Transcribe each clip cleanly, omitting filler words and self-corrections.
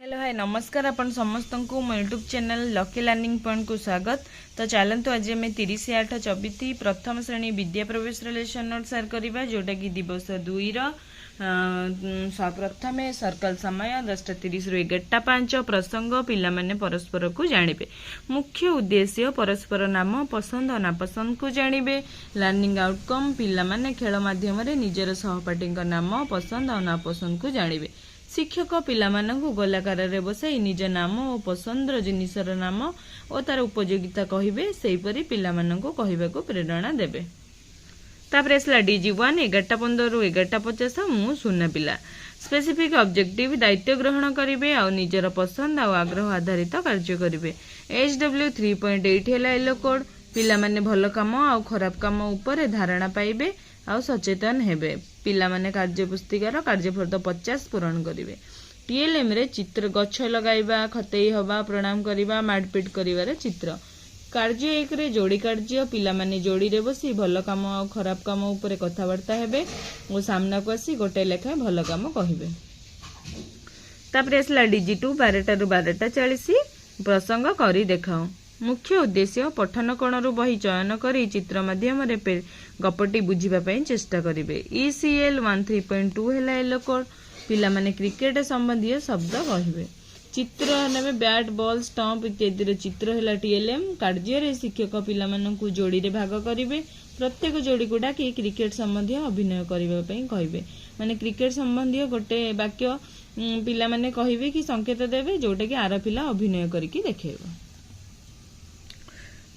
Hello hi नमस्कार आपण समस्त को मो YouTube channel lucky learning point को स्वागत। तो चलतु आज आम 30/8/24 प्रथम श्रेणी विद्या प्रवेश लेसन नोट सेयार करवा जोटा कि दिवस 2 प्रथम सर्कल समय 10:30 रु 11:05 प्रसंग पिला माने परस्पर को जानिबे। मुख्य उद्देश्य परस्पर नाम पसंद और नापसंद को जानिबे। लर्निंग आउटकम पिला माने खेल माध्यम रे निजर सहपाठी नाम पसंद और नापसंद को जानिबे। शिक्षक पिलामानंकु गोलाकार रे बसाई निज नाम और पसंद जिनिसर नाम और तार उपयोगिता कहिबे सेहीपरि पिलामानंकु कहिबाकु प्रेरणा देबे। तापर आसला DG1 11:15 रु 11:50 मु सुना पिला स्पेसिफिक ऑब्जेक्टिव दायित्व ग्रहण करिवे और निजर पसंद और आग्रह आधारित कार्य करिवे। HW 3.8 हेला येलो कोड पिला माने भल काम और खराब काम ऊपर धारणा पाइबे और सचेतन हेबे। पिला माने कार्य पुस्तिकार कार्यफल 50 पूरण करिवे। TLM रे चित्र गछ लगाइबा खतेई हवा प्रणाम करिबा मारपीट करिवार चित्र। कार्य 1 रे जोड़ी कार्य पिला माने जोड़ी रे बसी भल काम और खराब काम ऊपर कथावार्ता हेबे और सामना को आसी गोटे लेखा भल काम कहिबे। तापर आसला DG2 12 रु 12:40 प्रसंग करी देखाओ। मुख्य उद्देश्य पठन कोणरू बही चयन करी चित्र माध्यम रे गपटी बुझिबा पई चेष्टा करिवे। ECL 13.2 हेला येलो कोड पिला माने क्रिकेट संबंधी शब्द कहिबे। चित्र नेबे बैट बॉल स्टंप इत्यादि रे चित्र हेला TLM। कार्य रे शिक्षक पिला माननकु जोड़ी रे भाग करिवे। प्रत्येक जोड़ी को डाकी क्रिकेट संबंधी अभिनय करिबा पई कहिबे। माने क्रिकेट संबंधी गोटे वाक्य पिला माने कहिबे कि संकेत देबे जोटा कि आर पिला अभिनय करिकि देखेबो।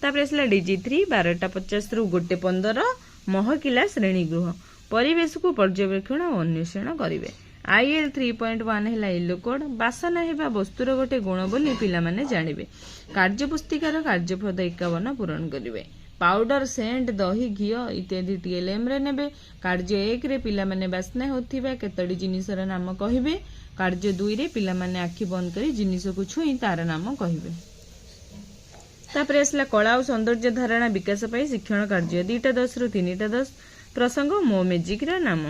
तापर आसला DG3 12:50 रु 1:15 महकिला श्रेणी गृह परिवेश को पर्यवेक्षण और अन्वेषण करिवे। IL 3.1 हेला येलो कोड बासना हेबा वस्तुर गोटे गुण बोली पिला माने जानिबे। कार्य पुस्तिकार कार्यपद 51 पूरण करिवे। पाउडर सेंट दही घी इत्यादि TLM रे नेबे। कार्य 1 रे पिला माने बासना होथिबा केतडी जिनिसर नाम कहिबे। कार्य 2 रे पिला माने आखि बंद करी जिनिस को छुई तार नाम कहिबे। तापर आसला कला और सौंदर्य धारणा विकास पाई शिक्षण कार्य 2:10 रु 3:10 प्रसंग मो मैजिक रा नाम।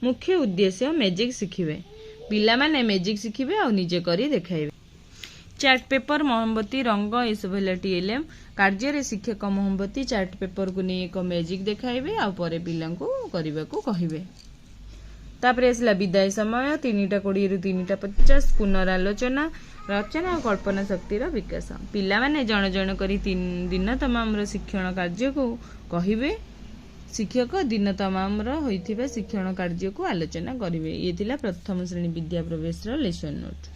मुख्य उद्देश्य मैजिक शिखिबे। पिला माने मैजिक शिखिबे और निजे करी देखाइबे। चार्ट पेपर मोमबत्ती रंग ये सब हेला TLM। कार्य रे शिक्षक मोमबत्ती चार्ट पेपर को नहीं एक मैजिक देखाइबे और परे पिला को करबाकू कहिबे। तापर आसला विदाय समय 3:20 रु 3:50 पुनरालोचना रचना और कल्पना शक्ति विकास। पिला माने जण जण करी 3 दिन तमाम शिक्षण कार्य को कहिबे। शिक्षक दिन तमाम होइथिबा शिक्षण कार्य को आलोचना करिवे। ये थिला प्रथम श्रेणी विद्या प्रवेश लेसन नोट।